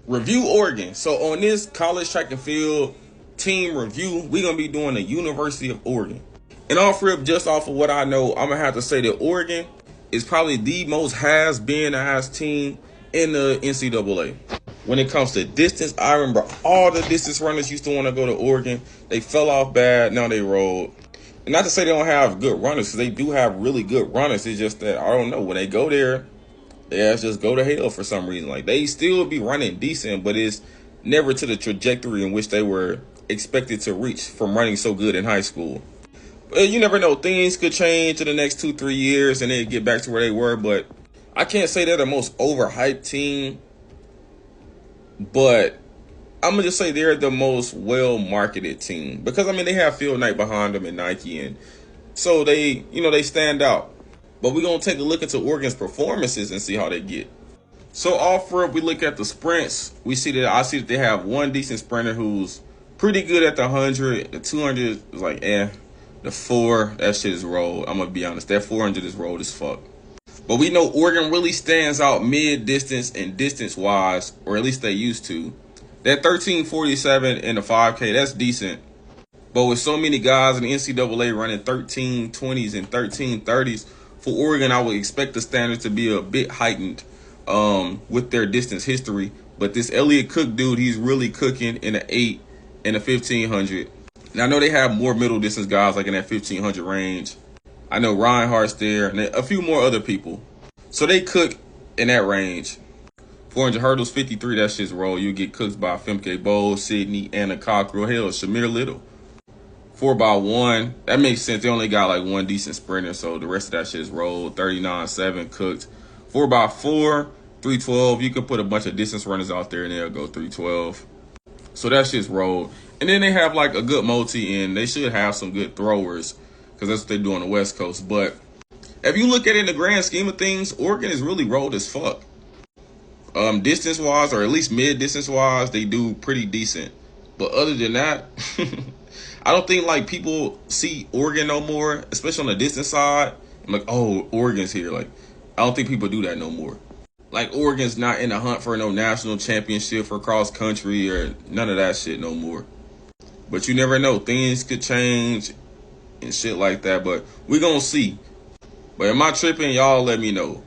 Review Oregon. So on this college track and field team review, we're gonna be doing the University of Oregon. And off rip, just off of what I know, I'm gonna have to say that Oregon is probably the most has been ass team in the NCAA. When it comes to distance, I remember all the distance runners used to want to go to Oregon. They fell off bad. Now they rolled. And not to say they don't have good runners, because they do have really good runners. It's just that I don't know, when they go there, they just go to hell for some reason. Like, they still be running decent, but it's never to the trajectory in which they were expected to reach from running so good in high school. But you never know. Things could change in the next 2-3 years and they get back to where they were. But I can't say they're the most overhyped team, but I'm gonna just say they're the most well-marketed team because I mean they have Phil Knight behind them and Nike, and so they stand out. But we're gonna take a look into Oregon's performances and see how they get. So off rip, we look at the sprints. I see that they have one decent sprinter who's pretty good at the 100. The 200 is like The 4, that shit is rolled. I'm gonna be honest, that 400 is rolled as fuck. But we know Oregon really stands out mid-distance and distance-wise, or at least they used to. That 13:47 in the 5K, that's decent. But with so many guys in the NCAA running 13:20s and 13:30s, for Oregon, I would expect the standards to be a bit heightened with their distance history. But this Elliott Cook dude, he's really cooking in the 8 and the 1500. Now, I know they have more middle distance guys like in that 1500 range. I know Reinhardt's there and a few more other people. So they cook in that range. 400 hurdles, 53, that shit's roll. You get cooked by Femke Bowles, Sydney, Anna Cockrell, hell, Shamir Little. 4x1, that makes sense. They only got like one decent sprinter, so the rest of that shit is rolled. 39.7 cooked. 4x4, 312. You can put a bunch of distance runners out there and they'll go 312. So that shit's rolled. And then they have like a good multi, and they should have some good throwers because that's what they do on the West Coast. But if you look at it in the grand scheme of things, Oregon is really rolled as fuck. Distance wise, or at least mid distance wise, they do pretty decent. But other than that, I don't think like people see Oregon no more, especially on the distance side. I'm like, oh, Oregon's here. Like, I don't think people do that no more. Like, Oregon's not in the hunt for no national championship for cross country or none of that shit no more. But you never know. Things could change and shit like that. But we gonna see. But am I tripping? Y'all let me know.